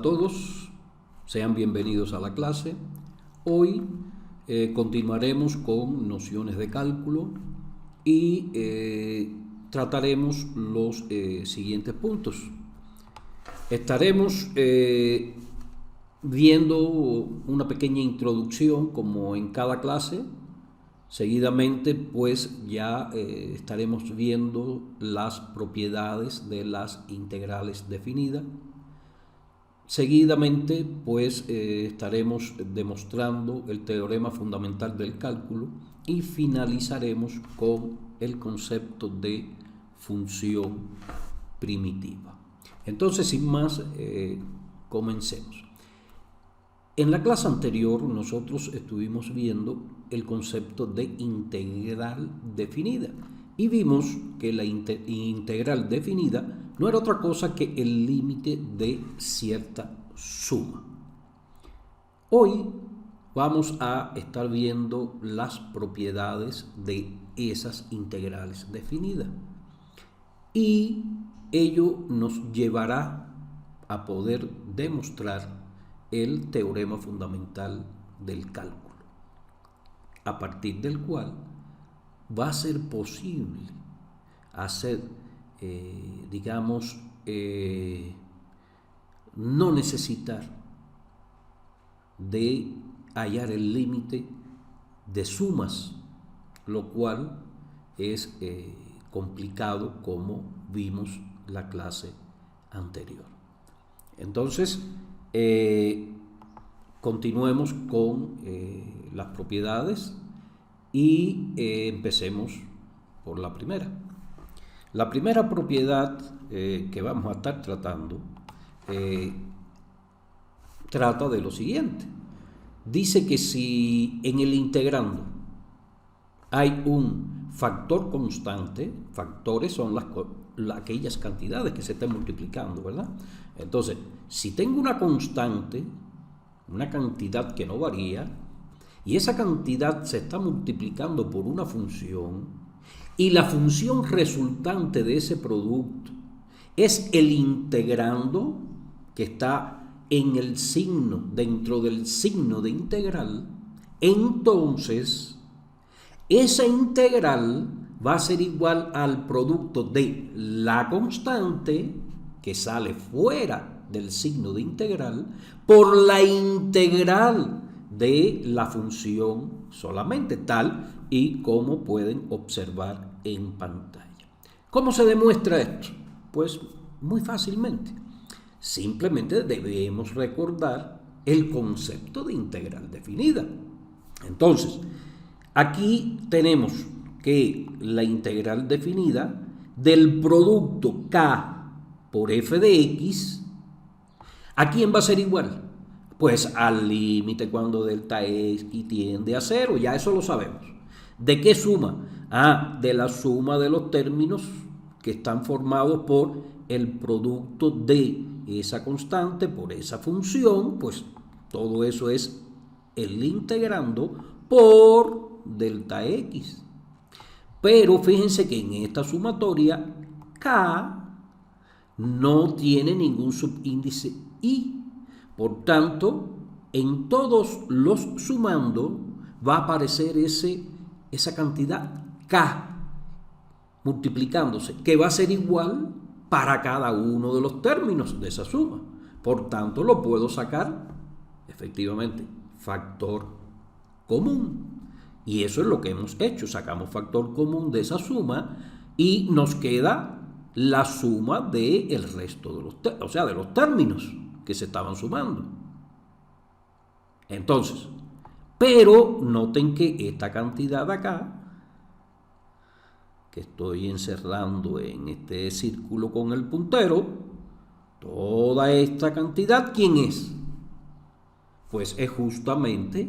a todos, sean bienvenidos a la clase. Hoy continuaremos con nociones de cálculo y trataremos los siguientes puntos. Estaremos viendo una pequeña introducción como en cada clase. Seguidamente pues ya estaremos viendo las propiedades de las integrales definidas. Seguidamente pues estaremos demostrando el teorema fundamental del cálculo y finalizaremos con el concepto de función primitiva. Entonces, sin más, comencemos. En la clase anterior nosotros estuvimos viendo el concepto de integral definida y vimos que la integral definida no era otra cosa que el límite de cierta suma. Hoy vamos a estar viendo las propiedades de esas integrales definidas y ello nos llevará a poder demostrar el teorema fundamental del cálculo, a partir del cual va a ser posible hacer, no necesitar de hallar el límite de sumas, lo cual es complicado como vimos la clase anterior. Entonces, continuemos con las propiedades y empecemos por la primera. La primera propiedad que vamos a estar tratando trata de lo siguiente. Dice que si en el integrando hay un factor constante, factores son aquellas cantidades que se están multiplicando, ¿verdad? Entonces, si tengo una constante, una cantidad que no varía, y esa cantidad se está multiplicando por una función, y la función resultante de ese producto es el integrando que está en el signo, dentro del signo de integral, entonces esa integral va a ser igual al producto de la constante que sale fuera del signo de integral por la integral de la función solamente, tal y como pueden observar en pantalla. ¿Cómo se demuestra esto? Pues muy fácilmente. Simplemente debemos recordar el concepto de integral definida. Entonces, aquí tenemos que la integral definida del producto k por f de x, ¿a quién va a ser igual? Pues al límite cuando delta x tiende a 0, ya eso lo sabemos. ¿De qué suma? De la suma de los términos que están formados por el producto de esa constante por esa función, pues todo eso es el integrando por delta x. Pero fíjense que en esta sumatoria k no tiene ningún subíndice i. Por tanto, en todos los sumando va a aparecer esa cantidad k multiplicándose, que va a ser igual para cada uno de los términos de esa suma. Por tanto, lo puedo sacar, efectivamente, factor común. Y eso es lo que hemos hecho. Sacamos factor común de esa suma y nos queda la suma del resto de de los términos que se estaban sumando. Entonces, pero noten que esta cantidad de acá, que estoy encerrando en este círculo con el puntero, toda esta cantidad, ¿quién es? Pues es justamente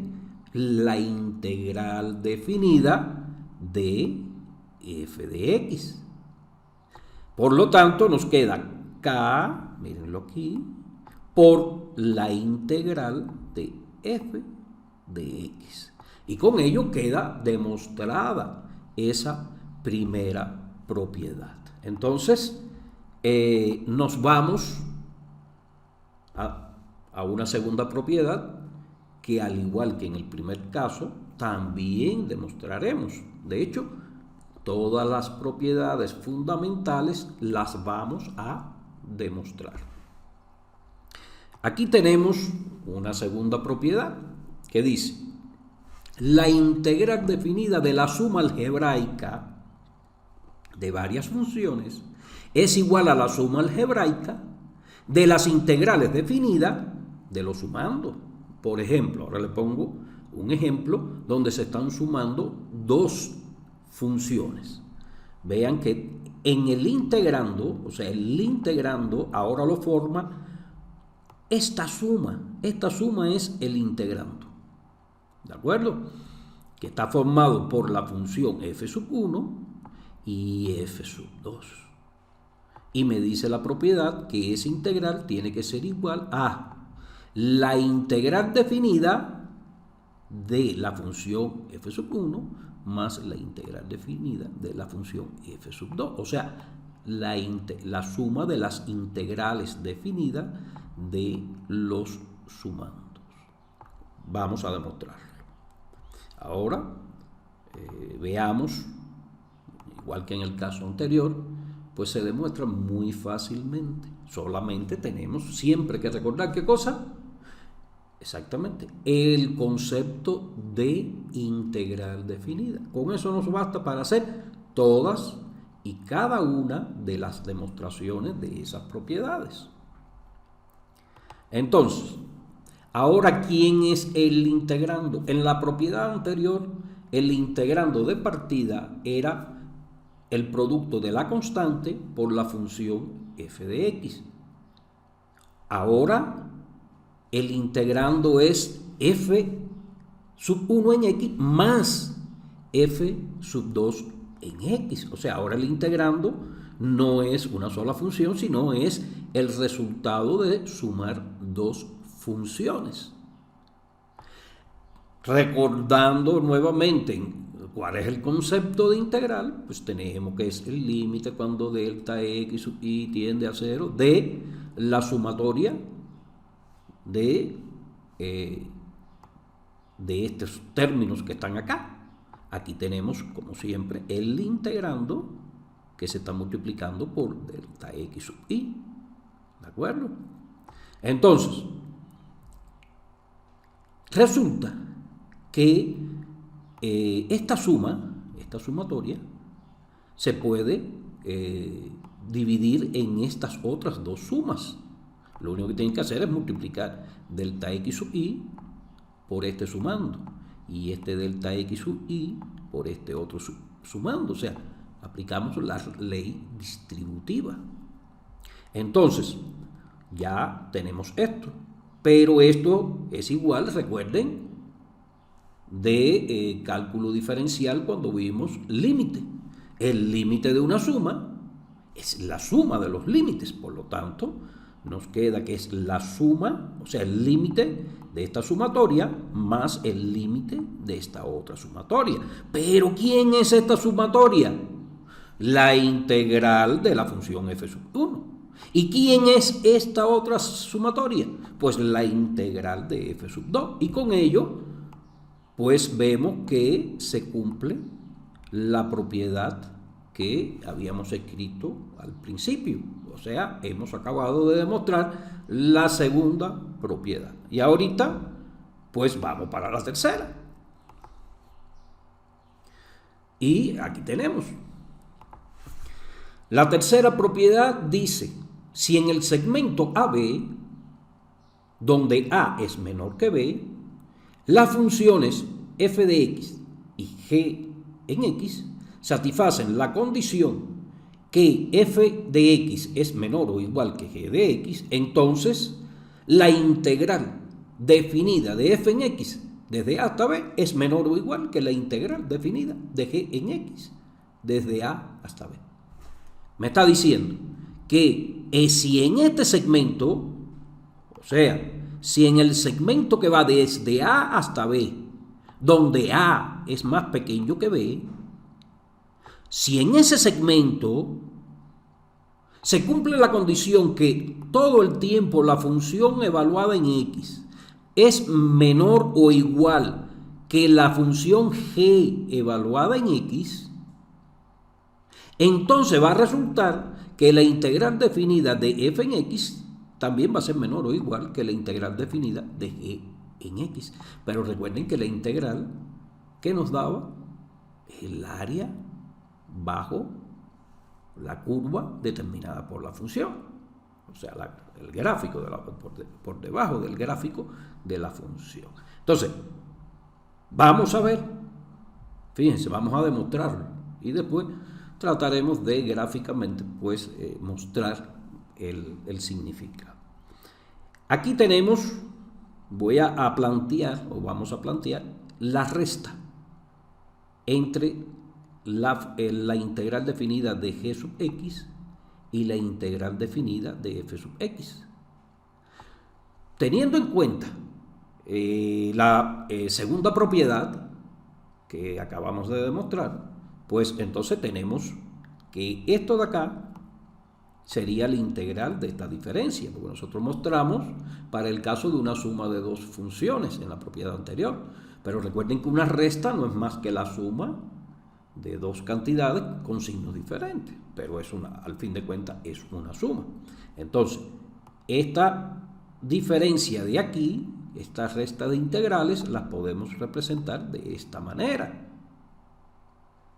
la integral definida de f de x. Por lo tanto, nos queda k, mírenlo aquí, por la integral de f de x. Y con ello queda demostrada esa primera propiedad. Entonces, nos vamos a una segunda propiedad que, al igual que en el primer caso, también demostraremos. De hecho, todas las propiedades fundamentales las vamos a demostrar. Aquí tenemos una segunda propiedad que dice: la integral definida de la suma algebraica de varias funciones es igual a la suma algebraica de las integrales definidas de los sumandos. Por ejemplo, ahora le pongo un ejemplo donde se están sumando dos funciones. Vean que en el integrando, o sea, el integrando ahora lo forma esta suma. Esta suma es el integrando. ¿De acuerdo? Que está formado por la función f sub 1 y f sub 2. Y me dice la propiedad que esa integral tiene que ser igual a la integral definida de la función f sub 1 más la integral definida de la función f sub 2. O sea, la suma de las integrales definidas de los sumandos. Vamos a demostrarlo. Ahora, veamos, igual que en el caso anterior, pues se demuestra muy fácilmente. Solamente tenemos siempre que recordar ¿qué cosa? Exactamente, el concepto de integral definida. Con eso nos basta para hacer todas y cada una de las demostraciones de esas propiedades. Entonces, ahora, ¿quién es el integrando? En la propiedad anterior, el integrando de partida era el producto de la constante por la función f de x. Ahora, el integrando es f sub 1 en x más f sub 2 en x. O sea, ahora el integrando no es una sola función, sino es el resultado de sumar dos funciones. Recordando nuevamente cuál es el concepto de integral, pues tenemos que es el límite cuando delta x sub i tiende a 0 de la sumatoria de estos términos que están acá. Aquí tenemos, como siempre, el integrando que se está multiplicando por delta x sub i. ¿De acuerdo? Entonces, resulta que esta sumatoria, se puede dividir en estas otras dos sumas. Lo único que tienen que hacer es multiplicar delta x sub i por este sumando y este delta x sub i por este otro sumando. O sea, aplicamos la ley distributiva. Entonces, ya tenemos esto. Pero esto es igual, recuerden, de cálculo diferencial cuando vimos límite. El límite de una suma es la suma de los límites, por lo tanto, nos queda que es la suma, o sea, el límite de esta sumatoria más el límite de esta otra sumatoria. Pero ¿quién es esta sumatoria? La integral de la función f sub 1. ¿Y quién es esta otra sumatoria? Pues la integral de f sub 2. Y con ello, pues vemos que se cumple la propiedad que habíamos escrito al principio. O sea, hemos acabado de demostrar la segunda propiedad. Y ahorita, pues vamos para la tercera. Y aquí tenemos. La tercera propiedad dice: si en el segmento AB, donde A es menor que B, las funciones f de x y g en x satisfacen la condición que f de x es menor o igual que g de x, entonces la integral definida de f en x desde a hasta b es menor o igual que la integral definida de g en x desde a hasta b. Me está diciendo que si en este segmento, o sea, si en el segmento que va desde a hasta b, donde a es más pequeño que b, si en ese segmento Se cumple la condición que todo el tiempo la función evaluada en x es menor o igual que la función g evaluada en x, entonces va a resultar que la integral definida de f en x también va a ser menor o igual que la integral definida de g en x. Pero recuerden que la integral que nos daba es el área bajo la curva determinada por la función, o sea, el gráfico, por debajo del gráfico de la función. Entonces, vamos a ver, fíjense, vamos a demostrarlo y después trataremos de gráficamente pues mostrar el significado. Aquí tenemos, vamos a plantear la resta entre la integral definida de g sub x y la integral definida de f sub x. Teniendo en cuenta la segunda propiedad que acabamos de demostrar, pues entonces tenemos que esto de acá sería la integral de esta diferencia, porque nosotros mostramos para el caso de una suma de dos funciones en la propiedad anterior. Pero recuerden que una resta no es más que la suma de dos cantidades con signos diferentes, pero al fin de cuentas es una suma. Entonces, esta diferencia de aquí, esta resta de integrales, las podemos representar de esta manera.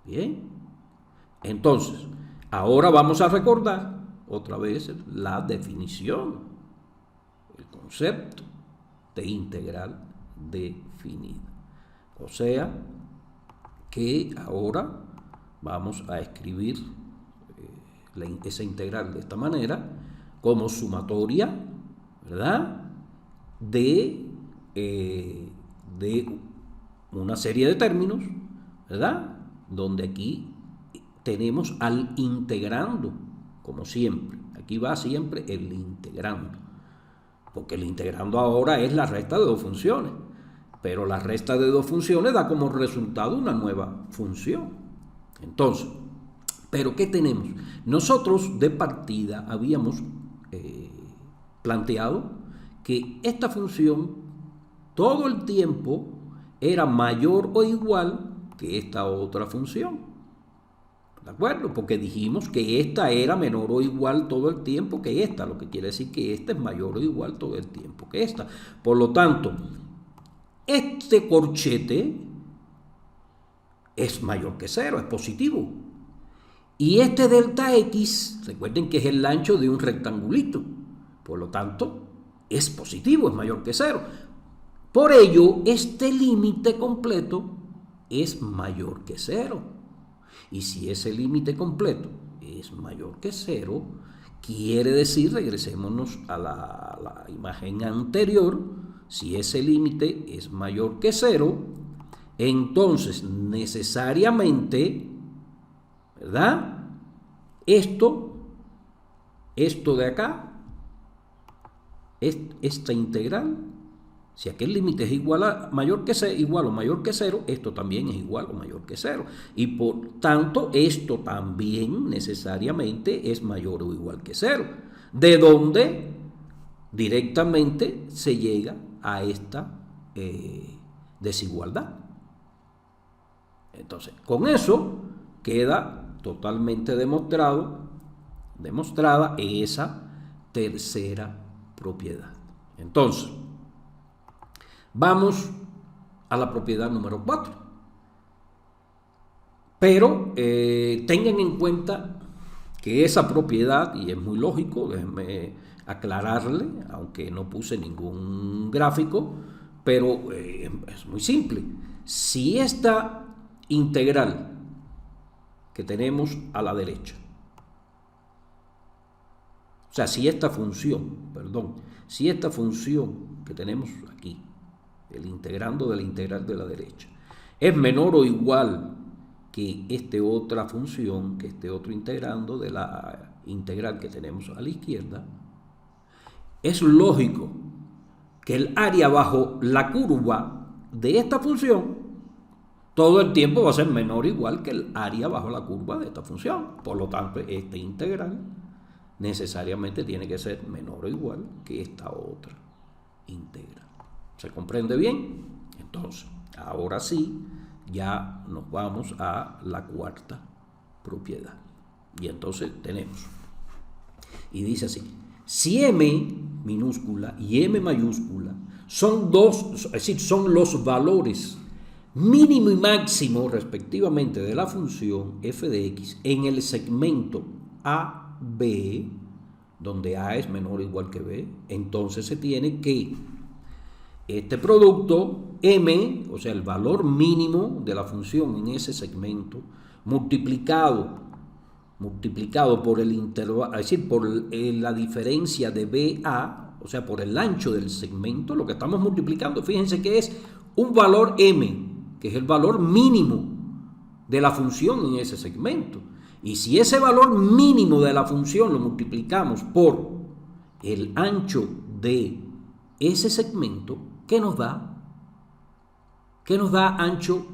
Bien, entonces, ahora vamos a recordar otra vez la definición, el concepto de integral definida. O sea, que ahora vamos a escribir esa integral de esta manera como sumatoria, ¿verdad?, de una serie de términos, ¿verdad?, donde aquí tenemos al integrando, como siempre. Aquí va siempre el integrando, porque el integrando ahora es la resta de dos funciones. Pero la resta de dos funciones da como resultado una nueva función. Entonces, ¿pero qué tenemos? Nosotros de partida habíamos planteado que esta función todo el tiempo era mayor o igual que esta otra función. ¿De acuerdo? Porque dijimos que esta era menor o igual todo el tiempo que esta, lo que quiere decir que esta es mayor o igual todo el tiempo que esta. Por lo tanto, este corchete es mayor que cero, es positivo. Y este delta x, recuerden que es el ancho de un rectangulito, por lo tanto, es positivo, es mayor que cero. Por ello, este límite completo es mayor que cero. Y si ese límite completo es mayor que cero, quiere decir, regresémonos a la imagen anterior, si ese límite es mayor que cero, entonces necesariamente, ¿verdad?, esto de acá, esta integral, si aquel límite es igual o mayor que cero, esto también es igual o mayor que cero. Y por tanto, esto también necesariamente es mayor o igual que cero. De donde directamente se llega a esta desigualdad. Entonces, con eso queda totalmente demostrada esa tercera propiedad. Entonces, vamos a la propiedad número 4. Pero tengan en cuenta que esa propiedad, y es muy lógico, déjenme aclararle, aunque no puse ningún gráfico, pero es muy simple. Si esta integral que tenemos a la derecha, o sea, si esta función que tenemos aquí, el integrando de la integral de la derecha, es menor o igual que esta otra función, que este otro integrando de la integral que tenemos a la izquierda, es lógico que el área bajo la curva de esta función todo el tiempo va a ser menor o igual que el área bajo la curva de esta función. Por lo tanto, esta integral necesariamente tiene que ser menor o igual que esta otra integral. ¿Se comprende bien? Entonces, ahora sí, ya nos vamos a la cuarta propiedad. Y entonces tenemos, y dice así, si m minúscula y m mayúscula son dos, es decir, son los valores mínimo y máximo respectivamente de la función f de x en el segmento AB, donde A es menor o igual que B, entonces se tiene que este producto m, o sea, el valor mínimo de la función en ese segmento, multiplicado por el intervalo, es decir, por la diferencia de BA, o sea, por el ancho del segmento, lo que estamos multiplicando, fíjense que es un valor m, que es el valor mínimo de la función en ese segmento. Y si ese valor mínimo de la función lo multiplicamos por el ancho de ese segmento, ¿qué nos da? ¿Qué nos da ancho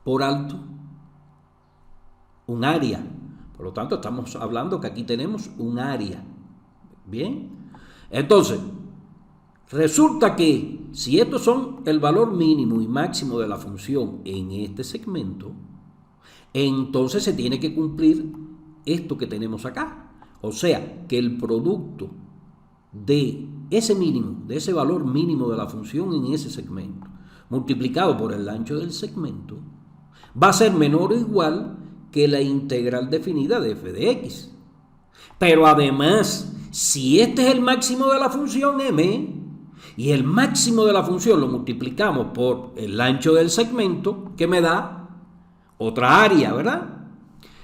por alto? Un área. Por lo tanto, estamos hablando que aquí tenemos un área. Bien. Entonces, resulta que si estos son el valor mínimo y máximo de la función en este segmento, entonces se tiene que cumplir esto que tenemos acá. O sea, que el producto de ese mínimo, de ese valor mínimo de la función en ese segmento, multiplicado por el ancho del segmento, va a ser menor o igual que la integral definida de f de x. Pero además, si este es el máximo de la función m, y el máximo de la función lo multiplicamos por el ancho del segmento, ¿qué me da? Otra área, ¿verdad?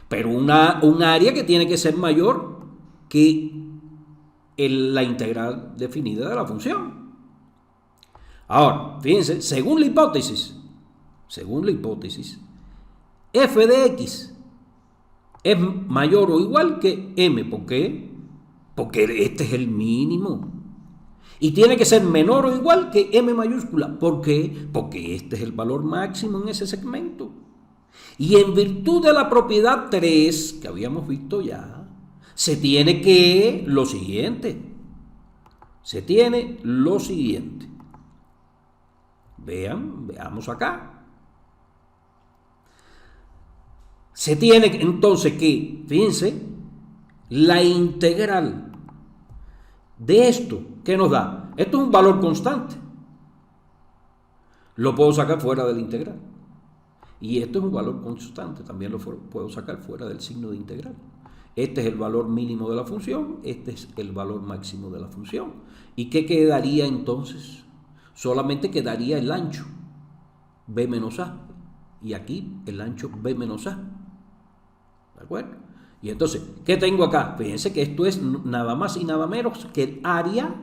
Pero un área que tiene que ser mayor que la integral definida de la función. Ahora, fíjense, según la hipótesis, f de x es mayor o igual que m. ¿Por qué? Porque este es el mínimo. Y tiene que ser menor o igual que m mayúscula. ¿Por qué? Porque este es el valor máximo en ese segmento. Y en virtud de la propiedad 3, que habíamos visto ya, se tiene que lo siguiente. Veamos acá. Se tiene entonces que, fíjense, la integral de esto, ¿qué nos da? Esto es un valor constante. Lo puedo sacar fuera de la integral. Y esto es un valor constante, también lo puedo sacar fuera del signo de integral. Este es el valor mínimo de la función, este es el valor máximo de la función. ¿Y qué quedaría entonces? Solamente quedaría el ancho, b menos a. Y aquí el ancho b menos a. ¿De acuerdo? Y entonces, ¿qué tengo acá? Fíjense que esto es nada más y nada menos que el área,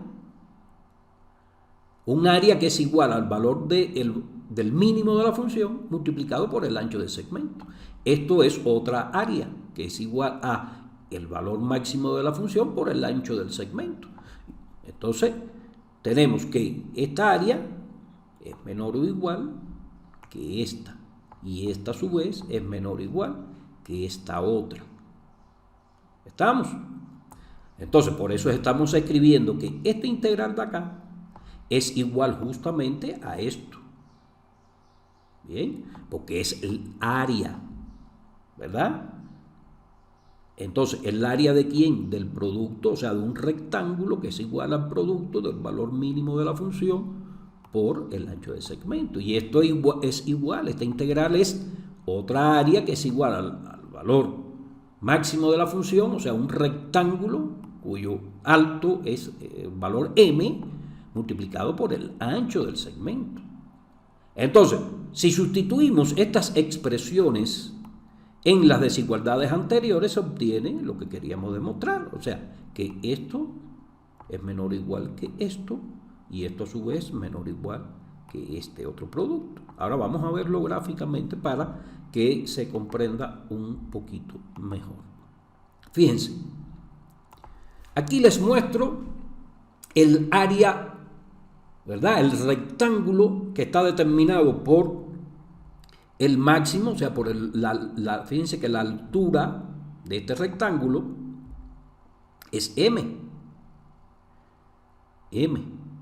un área que es igual al valor del mínimo de la función multiplicado por el ancho del segmento. Esto es otra área que es igual a el valor máximo de la función por el ancho del segmento. Entonces, tenemos que esta área es menor o igual que esta, y esta a su vez es menor o igual que esta otra. ¿Estamos? Entonces, por eso estamos escribiendo que esta integral de acá es igual justamente a esto. Bien, porque es el área, ¿verdad? Entonces, ¿el área de quién? Del producto, o sea, de un rectángulo que es igual al producto del valor mínimo de la función por el ancho del segmento. Y esto es igual, esta integral es otra área que es igual al valor máximo de la función, o sea, un rectángulo cuyo alto es el valor m multiplicado por el ancho del segmento. Entonces, si sustituimos estas expresiones en las desigualdades anteriores, se obtiene lo que queríamos demostrar, o sea, que esto es menor o igual que esto, y esto a su vez menor o igual que este otro producto. Ahora vamos a verlo gráficamente para que se comprenda un poquito mejor. Fíjense, aquí les muestro el área, ¿verdad? El rectángulo que está determinado por el máximo, o sea, por fíjense que la altura de este rectángulo es m,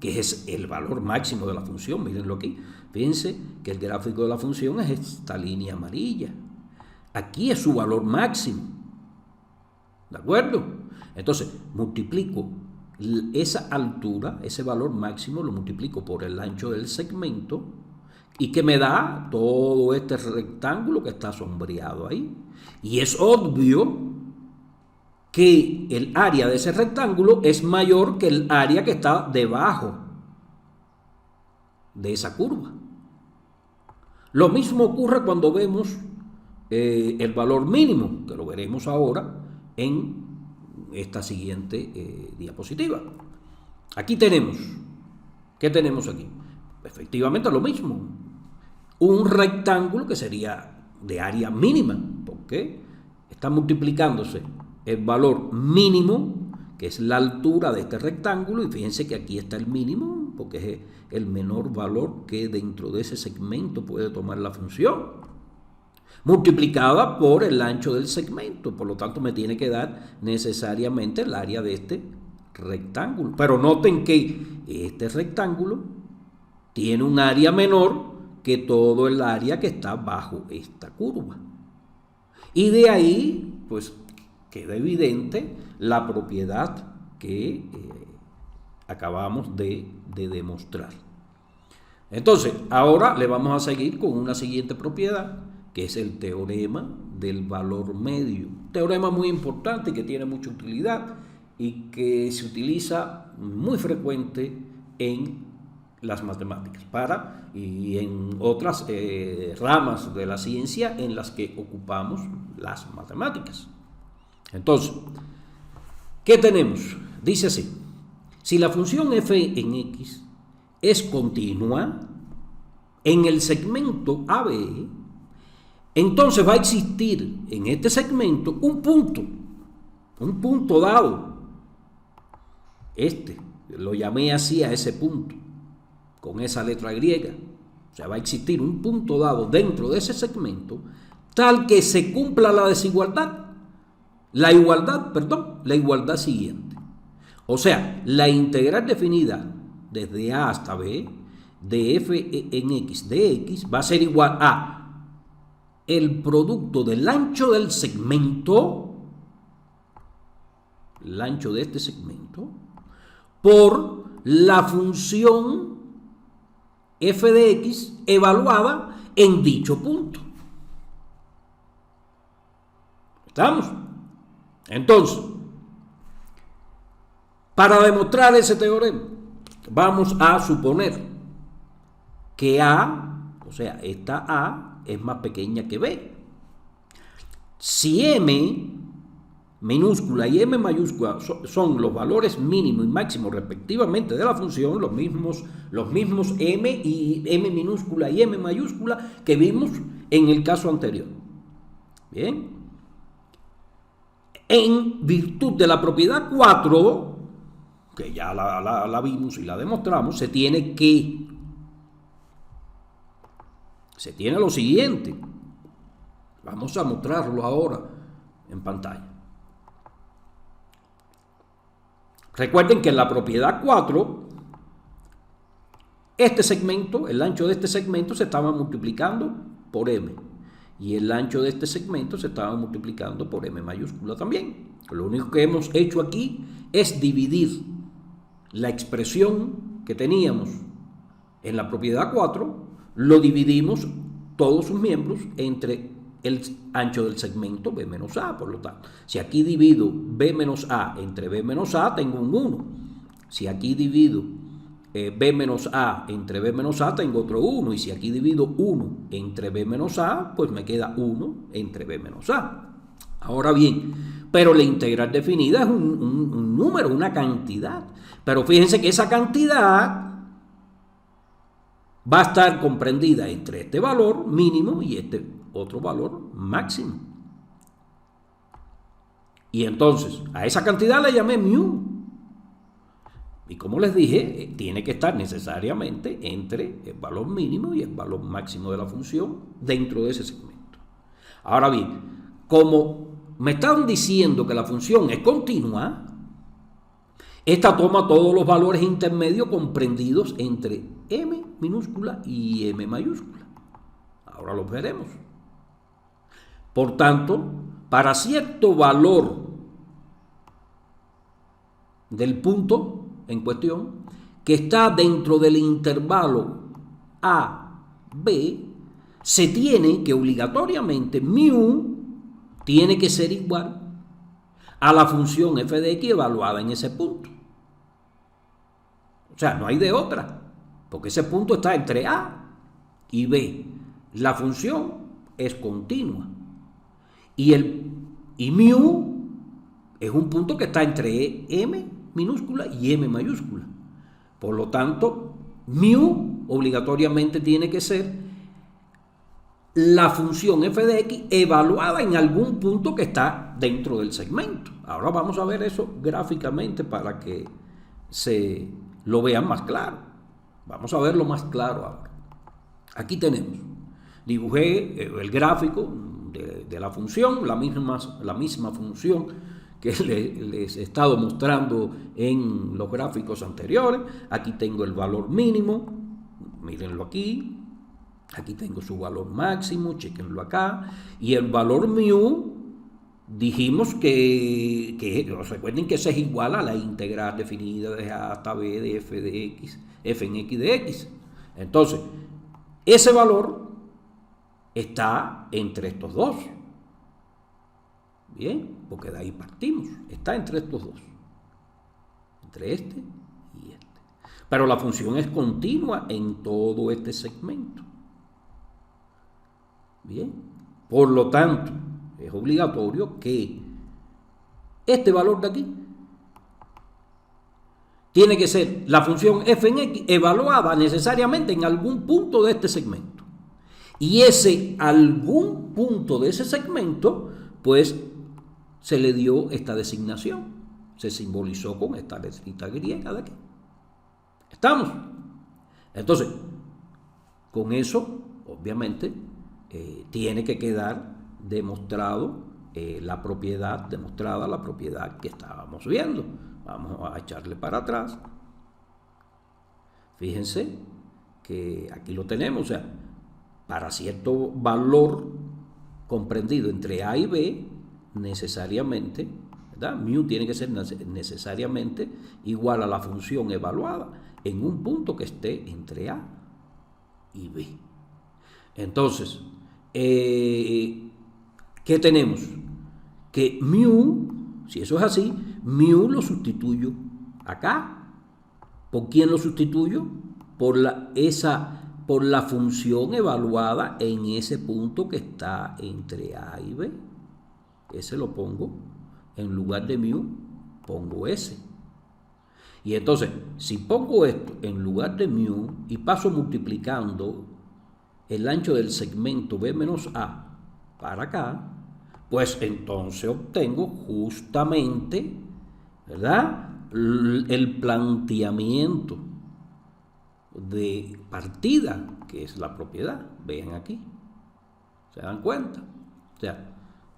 que es el valor máximo de la función. Mírenlo aquí. Fíjense que el gráfico de la función es esta línea amarilla. Aquí es su valor máximo. ¿De acuerdo? Entonces, multiplico esa altura, ese valor máximo, lo multiplico por el ancho del segmento y que me da todo este rectángulo que está sombreado ahí. Y es obvio que el área de ese rectángulo es mayor que el área que está debajo de esa curva. Lo mismo ocurre cuando vemos el valor mínimo, que lo veremos ahora en esta siguiente diapositiva. Aquí tenemos, ¿qué tenemos aquí? Efectivamente lo mismo, un rectángulo que sería de área mínima, porque está multiplicándose el valor mínimo, que es la altura de este rectángulo, y fíjense que aquí está el mínimo, porque es el menor valor que dentro de ese segmento puede tomar la función, multiplicada por el ancho del segmento. Por lo tanto, me tiene que dar necesariamente el área de este rectángulo. Pero noten que este rectángulo tiene un área menor que todo el área que está bajo esta curva. Y de ahí, pues, queda evidente la propiedad que acabamos de demostrar. Entonces, ahora le vamos a seguir con una siguiente propiedad, que es el teorema del valor medio. Teorema muy importante que tiene mucha utilidad y que se utiliza muy frecuente en las matemáticas y en otras ramas de la ciencia en las que ocupamos las matemáticas. Entonces, ¿qué tenemos? Dice así: si la función f en x es continua en el segmento AB, entonces va a existir en este segmento un punto dado. Lo llamé así a ese punto, con esa letra griega. O sea, va a existir un punto dado dentro de ese segmento tal que se cumpla la desigualdad. La igualdad siguiente. O sea, la integral definida desde A hasta B de f en x de x va a ser igual a el producto del ancho del segmento, el ancho de este segmento, por la función f de x evaluada en dicho punto. ¿Estamos? Entonces, para demostrar ese teorema, vamos a suponer que A, o sea, esta A es más pequeña que B. Si M minúscula y M mayúscula son los valores mínimos y máximos respectivamente de la función, los mismos M y M minúscula y M mayúscula que vimos en el caso anterior. Bien. En virtud de la propiedad 4, que ya la vimos y la demostramos, se tiene lo siguiente. Vamos a mostrarlo ahora en pantalla. Recuerden que en la propiedad 4, este segmento, el ancho de este segmento se estaba multiplicando por M. Y el ancho de este segmento se estaba multiplicando por M mayúscula también. Lo único que hemos hecho aquí es dividir la expresión que teníamos en la propiedad 4, lo dividimos todos sus miembros entre el ancho del segmento B menos A. Por lo tanto, si aquí divido B menos A entre B menos A, tengo un 1. Si aquí divido B menos A entre B menos A, tengo otro 1. Y si aquí divido 1 entre B menos A, pues me queda 1 entre B menos A. Ahora bien, pero la integral definida es un número, una cantidad. Pero fíjense que esa cantidad va a estar comprendida entre este valor mínimo y este otro valor máximo. Y entonces, a esa cantidad le llamé mu. Y como les dije, tiene que estar necesariamente entre el valor mínimo y el valor máximo de la función dentro de ese segmento. Ahora bien, como me están diciendo que la función es continua, Esta toma todos los valores intermedios comprendidos entre M minúscula y M mayúscula. Ahora los veremos. Por tanto, para cierto valor del punto en cuestión, que está dentro del intervalo A, B, se tiene que obligatoriamente mu tiene que ser igual a la función f de x evaluada en ese punto. O sea, no hay de otra, porque ese punto está entre A y B. La función es continua. Y mu es un punto que está entre M minúscula y M mayúscula. Por lo tanto, mu obligatoriamente tiene que ser la función f de x evaluada en algún punto que está dentro del segmento. Ahora vamos a ver eso gráficamente para que se lo vean más claro. Vamos a verlo más claro ahora. Aquí tenemos, dibujé el gráfico de la función, la misma función que les he estado mostrando en los gráficos anteriores. Aquí tengo el valor mínimo, mírenlo aquí. Aquí tengo su valor máximo, chequenlo acá. Y el valor mu, dijimos que recuerden que ese es igual a la integral definida de A hasta B de f de x, f en x de x. Entonces, ese valor está entre estos dos. Bien, porque de ahí partimos. Está entre estos dos. Entre este y este. Pero la función es continua en todo este segmento. Bien, por lo tanto, es obligatorio que este valor de aquí tiene que ser la función f en x evaluada necesariamente en algún punto de este segmento. Y ese algún punto de ese segmento, pues se le dio esta designación. Se simbolizó con esta letrita griega de aquí. ¿Estamos? Entonces, con eso, obviamente, tiene que quedar demostrada la propiedad que estábamos viendo. Vamos a echarle para atrás. Fíjense que aquí lo tenemos, o sea, para cierto valor comprendido entre A y B, necesariamente, ¿verdad? Mu tiene que ser necesariamente igual a la función evaluada en un punto que esté entre A y B. Entonces, ¿qué tenemos? Que mu, si eso es así, mu lo sustituyo acá. ¿Por quién lo sustituyo? Por la función evaluada en ese punto que está entre A y B. Ese lo pongo, en lugar de mu, pongo ese. Y entonces, si pongo esto en lugar de mu y paso multiplicando el ancho del segmento B menos A para acá, pues entonces obtengo justamente, ¿verdad?, el planteamiento de partida, que es la propiedad. Vean aquí, ¿se dan cuenta? O sea,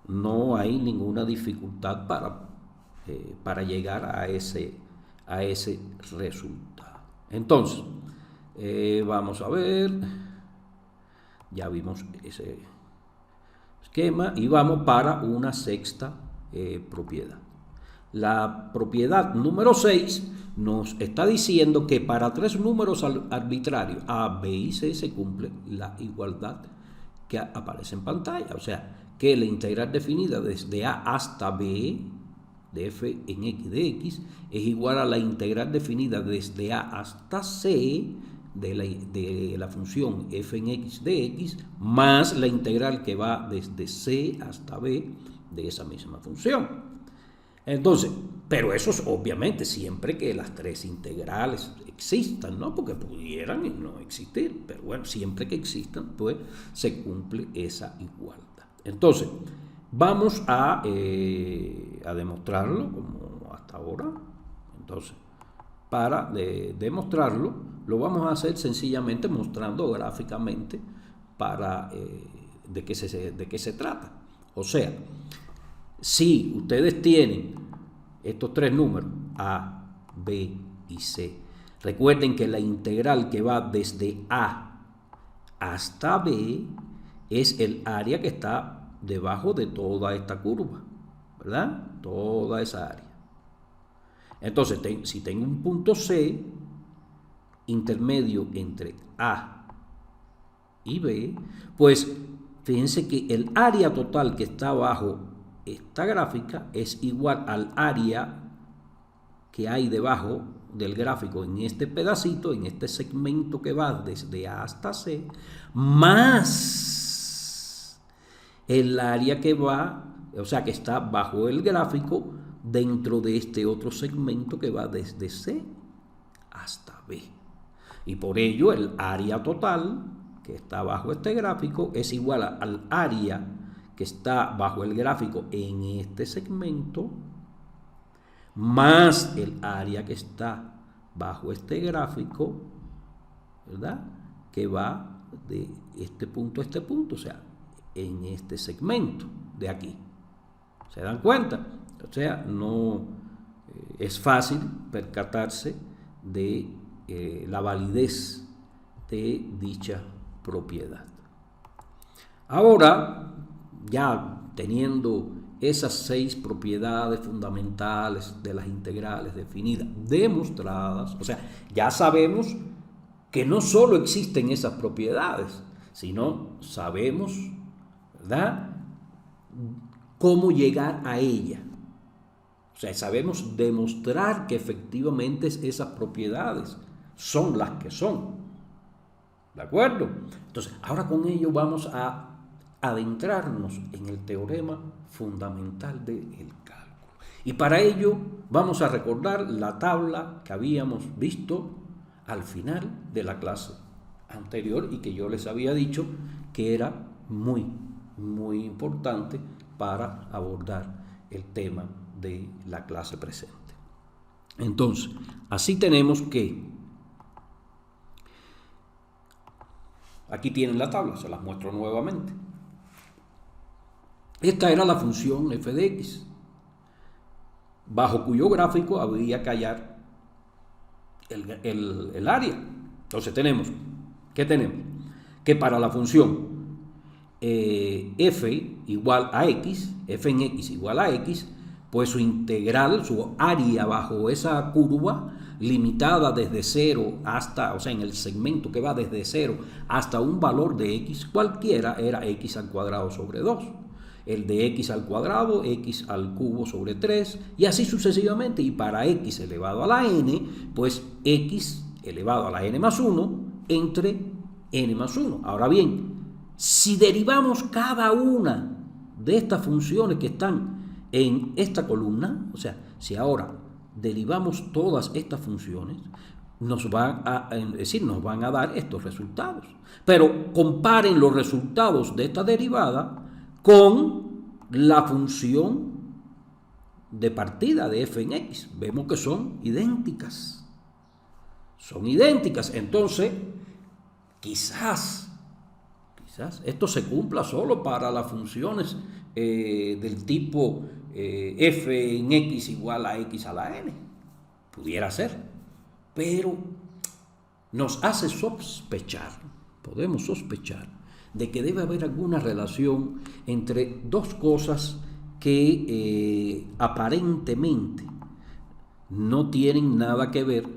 no hay ninguna dificultad para llegar a ese resultado. Entonces, vamos a ver, ya vimos ese esquema y vamos para una sexta propiedad. La propiedad número 6 nos está diciendo que para tres números arbitrarios A, B y C se cumple la igualdad que aparece en pantalla. O sea, que la integral definida desde A hasta B de f en x de x es igual a la integral definida desde A hasta C de la función f en x de x más la integral que va desde C hasta B de esa misma función. Entonces, pero eso es obviamente siempre que las tres integrales existan, ¿no? Porque pudieran no existir, pero bueno, siempre que existan, pues se cumple esa igualdad. Entonces, vamos a demostrarlo como hasta ahora. Entonces, para demostrarlo, lo vamos a hacer sencillamente mostrando gráficamente de qué se trata. O sea, si ustedes tienen estos tres números, A, B y C. Recuerden que la integral que va desde A hasta B es el área que está debajo de toda esta curva, ¿verdad? Toda esa área. Entonces, si tengo un punto C intermedio entre A y B, pues fíjense que el área total que está bajo esta gráfica es igual al área que hay debajo del gráfico en este pedacito, en este segmento que va desde A hasta C, más el área que va, o sea, que está bajo el gráfico dentro de este otro segmento que va desde C hasta B. Y por ello el área total que está bajo este gráfico es igual al área que está bajo el gráfico en este segmento más el área que está bajo este gráfico, ¿verdad? Que va de este punto a este punto, o sea, en este segmento de aquí. ¿Se dan cuenta? O sea, no es fácil percatarse de la validez de dicha propiedad. Ahora, ya teniendo esas 6 propiedades fundamentales de las integrales definidas, demostradas, o sea, ya sabemos que no solo existen esas propiedades, sino sabemos, ¿verdad?, cómo llegar a ella. O sea, sabemos demostrar que efectivamente esas propiedades son las que son. ¿De acuerdo? Entonces, ahora con ello vamos a adentrarnos en el teorema fundamental del cálculo. Y para ello vamos a recordar la tabla que habíamos visto al final de la clase anterior y que yo les había dicho que era muy, muy importante para abordar el tema de la clase presente. Entonces, así tenemos que aquí tienen la tabla, se las muestro nuevamente. Esta era la función f de x, bajo cuyo gráfico había que hallar el área. Entonces tenemos, ¿qué tenemos? Que para la función f igual a x, f en x igual a x, pues su integral, su área bajo esa curva, limitada desde 0 hasta, o sea, en el segmento que va desde 0 hasta un valor de x cualquiera, era x al cuadrado sobre 2. El de x al cuadrado, x al cubo sobre 3, y así sucesivamente. Y para x elevado a la n, pues x elevado a la n más 1 entre n más 1. Ahora bien, si derivamos cada una de estas funciones que están en esta columna, o sea, si ahora derivamos todas estas funciones, nos van a dar estos resultados. Pero comparen los resultados de esta derivada con la función de partida de f en x. Vemos que son idénticas. Son idénticas. Entonces, quizás esto se cumpla solo para las funciones del tipo f en x igual a x a la n. Pudiera ser. Pero nos hace sospechar, podemos sospechar, de que debe haber alguna relación entre dos cosas que aparentemente no tienen nada que ver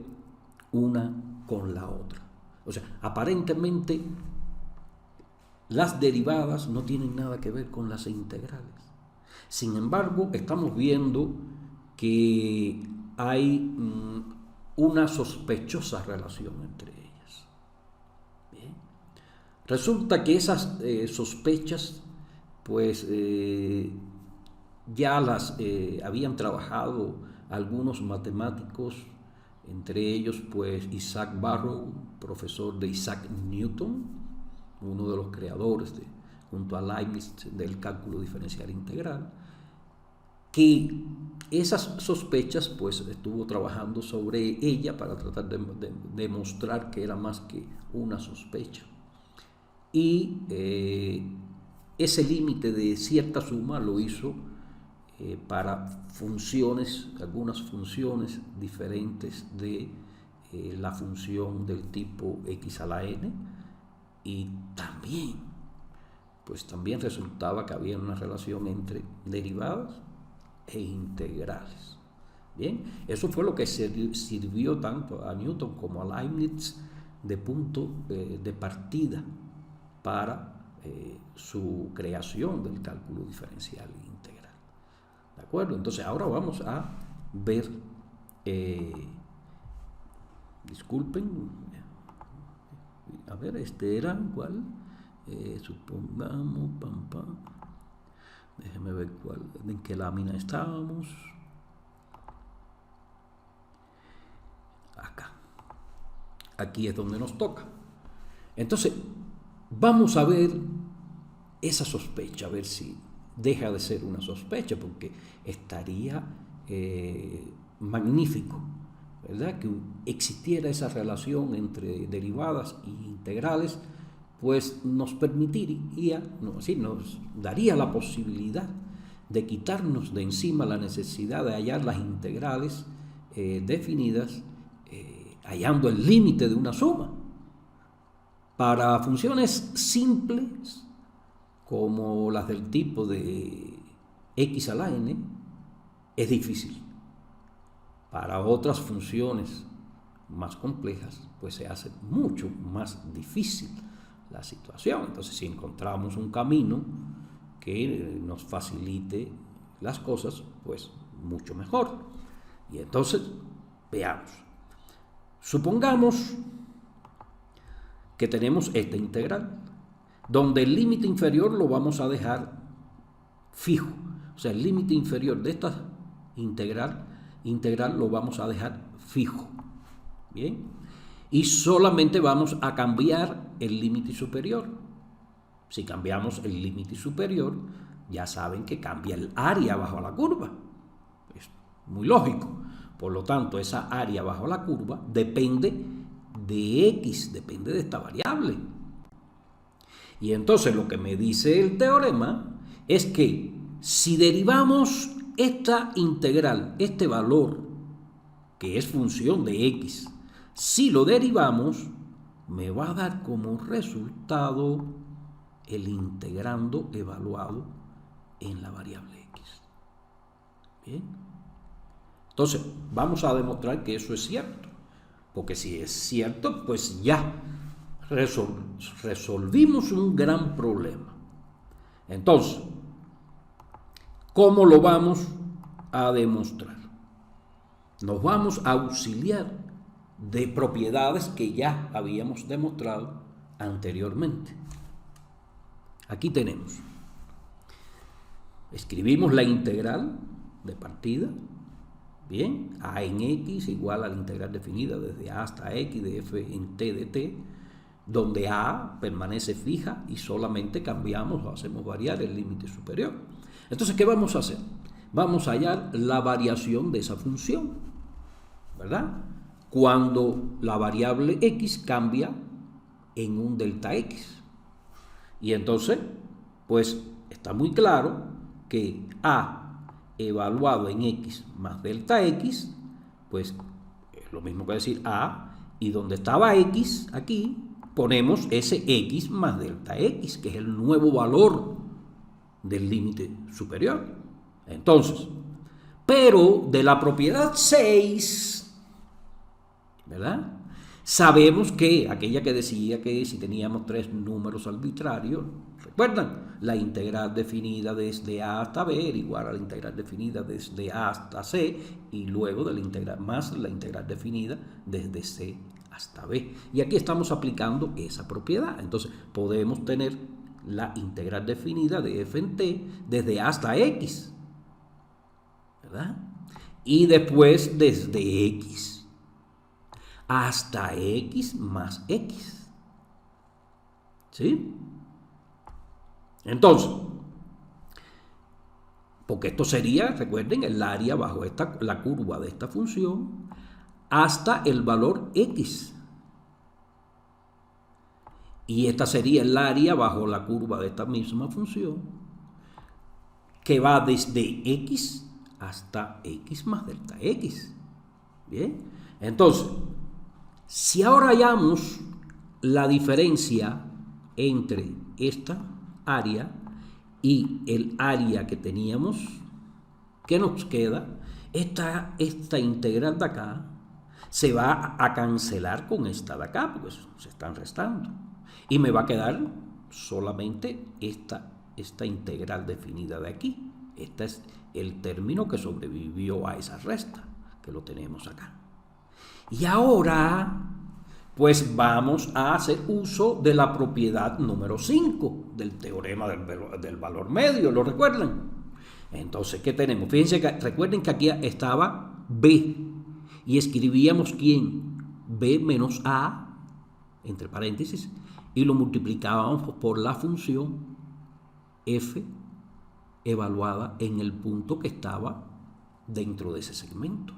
una con la otra. O sea, aparentemente las derivadas no tienen nada que ver con las integrales. Sin embargo, estamos viendo que hay una sospechosa relación entre ellas. Bien. Resulta que esas sospechas, pues ya las habían trabajado algunos matemáticos, entre ellos pues Isaac Barrow, profesor de Isaac Newton, uno de los creadores junto a Leibniz del cálculo diferencial integral, que esas sospechas pues estuvo trabajando sobre ella para tratar de demostrar que era más que una sospecha. Y ese límite de cierta suma lo hizo para funciones, algunas funciones diferentes de la función del tipo x a la n, y también resultaba que había una relación entre derivadas e integrales. Bien, eso fue lo que sirvió tanto a Newton como a Leibniz de punto de partida para su creación del cálculo diferencial e integral. ¿De acuerdo? Entonces ahora vamos a ver, disculpen, a ver, este era cuál, supongamos, déjenme ver en qué lámina estábamos. Acá. Aquí es donde nos toca. Entonces, vamos a ver esa sospecha, a ver si deja de ser una sospecha, porque estaría magnífico, ¿verdad?, que existiera esa relación entre derivadas e integrales, pues nos permitiría, nos daría la posibilidad de quitarnos de encima la necesidad de hallar las integrales definidas hallando el límite de una suma. Para funciones simples, como las del tipo de x a la n, es difícil. Para otras funciones más complejas, pues se hace mucho más difícil la situación. Entonces, si encontramos un camino que nos facilite las cosas, pues mucho mejor. Y entonces, veamos. Supongamos que tenemos esta integral, donde el límite inferior lo vamos a dejar fijo. O sea, el límite inferior de esta integral lo vamos a dejar fijo. Bien. Y solamente vamos a cambiar el límite superior. Si cambiamos el límite superior, ya saben que cambia el área bajo la curva. Es muy lógico. Por lo tanto, esa área bajo la curva depende de x, depende de esta variable. Y entonces lo que me dice el teorema es que si derivamos esta integral, este valor, que es función de x, si lo derivamos, me va a dar como resultado el integrando evaluado en la variable x. Bien. Entonces, vamos a demostrar que eso es cierto. Porque si es cierto, pues ya resolvimos un gran problema. Entonces, ¿cómo lo vamos a demostrar? Nos vamos a auxiliar de propiedades que ya habíamos demostrado anteriormente. Aquí tenemos. Escribimos la integral de partida. Bien, a en x igual a la integral definida desde a hasta x de f en t de t, donde a permanece fija y solamente cambiamos o hacemos variar el límite superior. Entonces, ¿qué vamos a hacer? Vamos a hallar la variación de esa función, ¿verdad? Cuando la variable x cambia en un delta x. Y entonces, pues está muy claro que a evaluado en x más delta x, pues es lo mismo que decir a, y donde estaba x, aquí, ponemos ese x más delta x, que es el nuevo valor del límite superior. Entonces, pero de la propiedad 6, ¿verdad?, sabemos que aquella que decía que si teníamos tres números arbitrarios, ¿recuerdan? La integral definida desde a hasta b era igual a la integral definida desde a hasta c, y luego de la integral más la integral definida desde c hasta b. Y aquí estamos aplicando esa propiedad. Entonces podemos tener la integral definida de f en t desde a hasta x, ¿verdad? Y después desde x hasta x más x. ¿Sí? Entonces, porque esto sería, recuerden, el área bajo la curva de esta función hasta el valor x. Y esta sería el área bajo la curva de esta misma función que va desde x hasta x más delta x. Bien, entonces, si ahora hallamos la diferencia entre esta área y el área que teníamos, ¿qué nos queda? Esta integral de acá se va a cancelar con esta de acá, porque se están restando. Y me va a quedar solamente esta integral definida de aquí. Este es el término que sobrevivió a esa resta, que lo tenemos acá. Y ahora, pues vamos a hacer uso de la propiedad número 5 del teorema del valor medio, ¿lo recuerdan? Entonces, ¿qué tenemos? Fíjense que recuerden que aquí estaba B y escribíamos ¿quién? B menos A, entre paréntesis, y lo multiplicábamos por la función f evaluada en el punto que estaba dentro de ese segmento.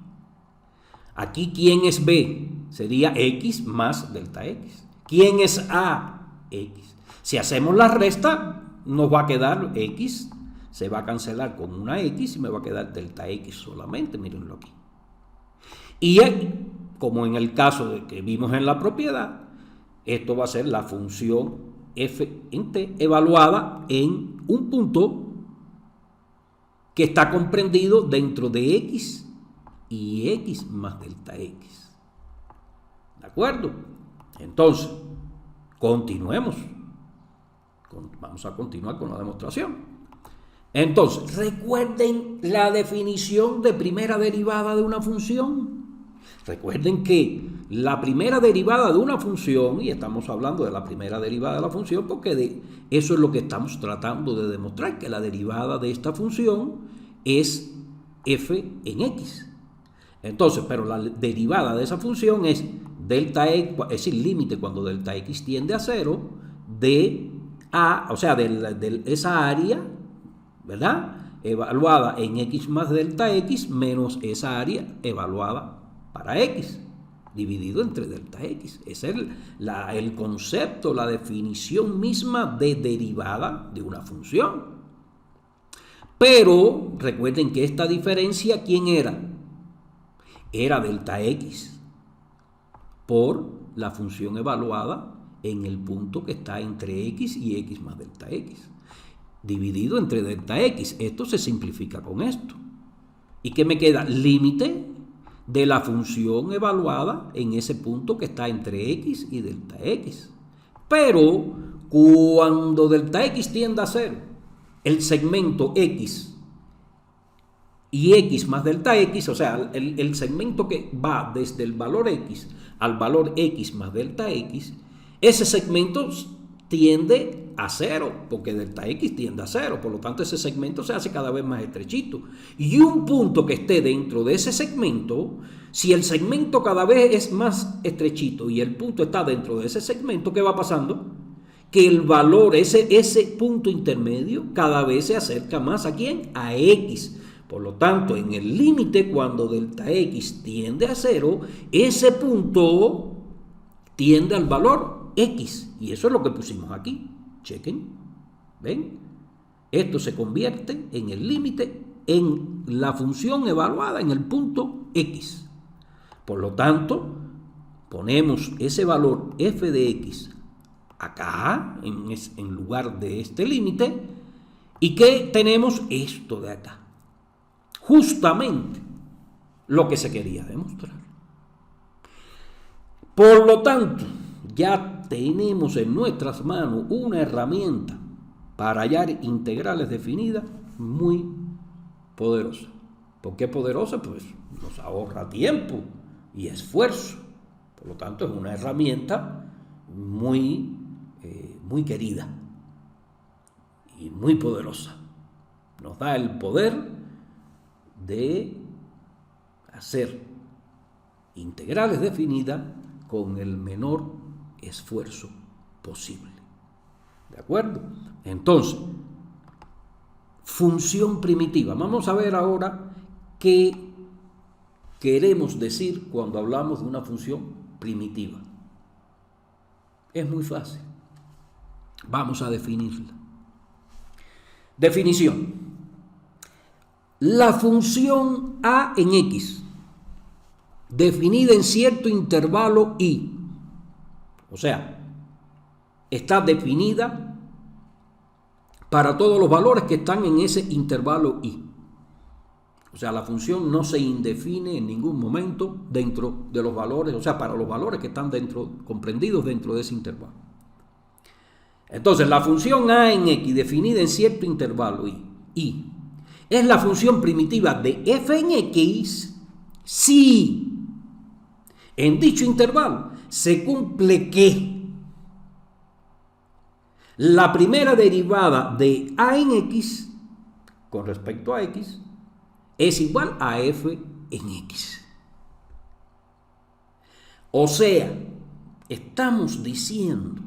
Aquí, ¿quién es B? Sería x más delta x. ¿Quién es A? X. Si hacemos la resta, nos va a quedar x, se va a cancelar con una x y me va a quedar delta x solamente, mírenlo aquí. Y como en el caso de que vimos en la propiedad, esto va a ser la función f en t evaluada en un punto que está comprendido dentro de x y x más delta x. ¿De acuerdo? Entonces, continuemos. Vamos a continuar con la demostración. Entonces, recuerden la definición de primera derivada de una función. Recuerden que la primera derivada de una función, y estamos hablando de la primera derivada de la función porque eso es lo que estamos tratando de demostrar, que la derivada de esta función es f en x. Entonces, pero la derivada de esa función es delta x, es decir, límite cuando delta x tiende a 0 de a, o sea, de esa área, ¿verdad?, evaluada en x más delta x menos esa área evaluada para x, dividido entre delta x. Ese es el concepto, la definición misma de derivada de una función. Pero recuerden que esta diferencia, ¿quién era? Era delta x por la función evaluada en el punto que está entre x y x más delta x, dividido entre delta x. Esto se simplifica con esto. ¿Y qué me queda? Límite de la función evaluada en ese punto que está entre x y delta x. Pero cuando delta x tiende a 0, el segmento x y x más delta x, o sea, el segmento que va desde el valor x al valor x más delta x, ese segmento tiende a 0, porque delta x tiende a 0, por lo tanto ese segmento se hace cada vez más estrechito. Y un punto que esté dentro de ese segmento, si el segmento cada vez es más estrechito y el punto está dentro de ese segmento, ¿qué va pasando? Que el valor, ese punto intermedio, cada vez se acerca más ¿a quién? A x. Por lo tanto, en el límite, cuando delta x tiende a 0, ese punto tiende al valor x. Y eso es lo que pusimos aquí. Chequen. ¿Ven? Esto se convierte en el límite en la función evaluada en el punto x. Por lo tanto, ponemos ese valor f de x acá, en lugar de este límite. ¿Y qué tenemos? Esto de acá. Justamente lo que se quería demostrar. Por lo tanto, ya tenemos en nuestras manos una herramienta para hallar integrales definidas muy poderosa. ¿Por qué poderosa? Pues nos ahorra tiempo y esfuerzo. Por lo tanto, es una herramienta muy querida y muy poderosa. Nos da el poder de hacer integrales definidas con el menor esfuerzo posible. ¿De acuerdo? Entonces, función primitiva. Vamos a ver ahora qué queremos decir cuando hablamos de una función primitiva. Es muy fácil. Vamos a definirla. Definición. la función a en x, definida en cierto intervalo y, o sea, está definida para todos los valores que están en ese intervalo y. O sea, la función no se indefine en ningún momento dentro de los valores, o sea, para los valores que están comprendidos dentro de ese intervalo. Entonces, la función a en x definida en cierto intervalo y es la función primitiva de f en x si en dicho intervalo se cumple que la primera derivada de a en x con respecto a x es igual a f en x. O sea, estamos diciendo,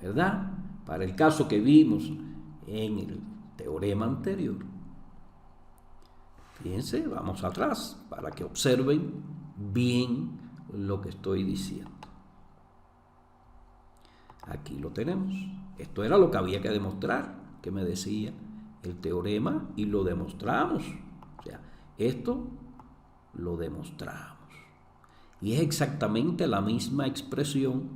¿verdad? Para el caso que vimos en el teorema anterior. Fíjense, vamos atrás para que observen bien lo que estoy diciendo. Aquí lo tenemos. Esto era lo que había que demostrar, que me decía el teorema, y lo demostramos. O sea, esto lo demostramos. Y es exactamente la misma expresión,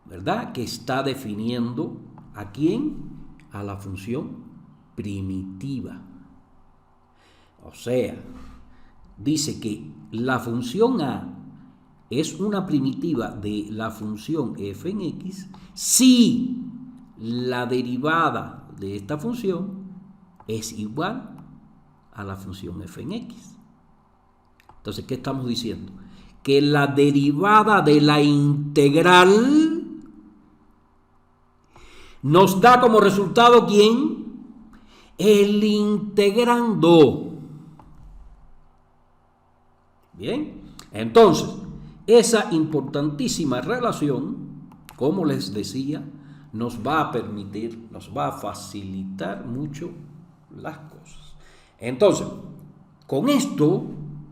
¿verdad?, que está definiendo ¿a quién? A la función primitiva. O sea, dice que la función a es una primitiva de la función f en x si la derivada de esta función es igual a la función f en x. Entonces, ¿qué estamos diciendo? Que la derivada de la integral nos da como resultado ¿quién? El integrando. Bien, entonces, esa importantísima relación, como les decía, nos va a permitir, nos va a facilitar mucho las cosas. Entonces, con esto,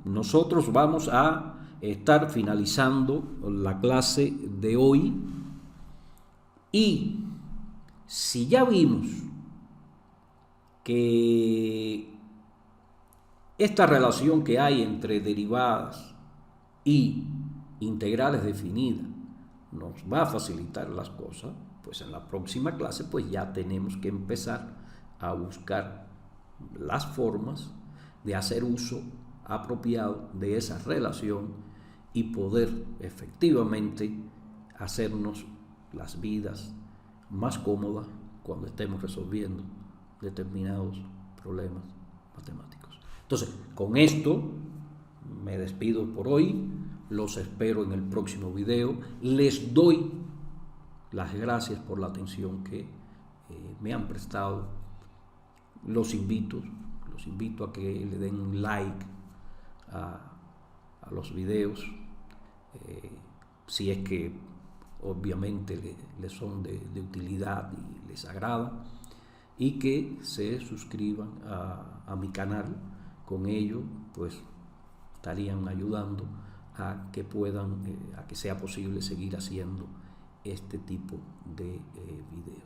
nosotros vamos a estar finalizando la clase de hoy. Y si ya vimos que esta relación que hay entre derivadas y integrales definidas nos va a facilitar las cosas, pues en la próxima clase pues ya tenemos que empezar a buscar las formas de hacer uso apropiado de esa relación y poder efectivamente hacernos las vidas más cómodas cuando estemos resolviendo determinados problemas matemáticos. Entonces, con esto me despido por hoy. Los espero en el próximo video. Les doy las gracias por la atención que me han prestado. Los invito a que le den un like a los videos, si es que obviamente les son de utilidad y les agrada, y que se suscriban a mi canal. Con ello pues estarían ayudando a que puedan, a que sea posible seguir haciendo este tipo de videos.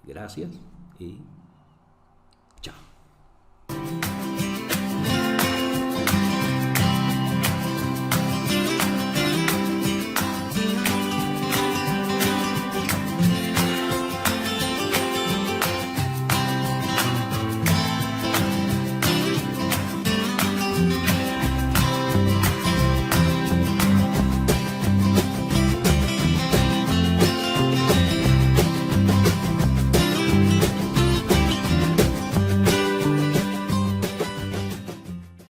Gracias y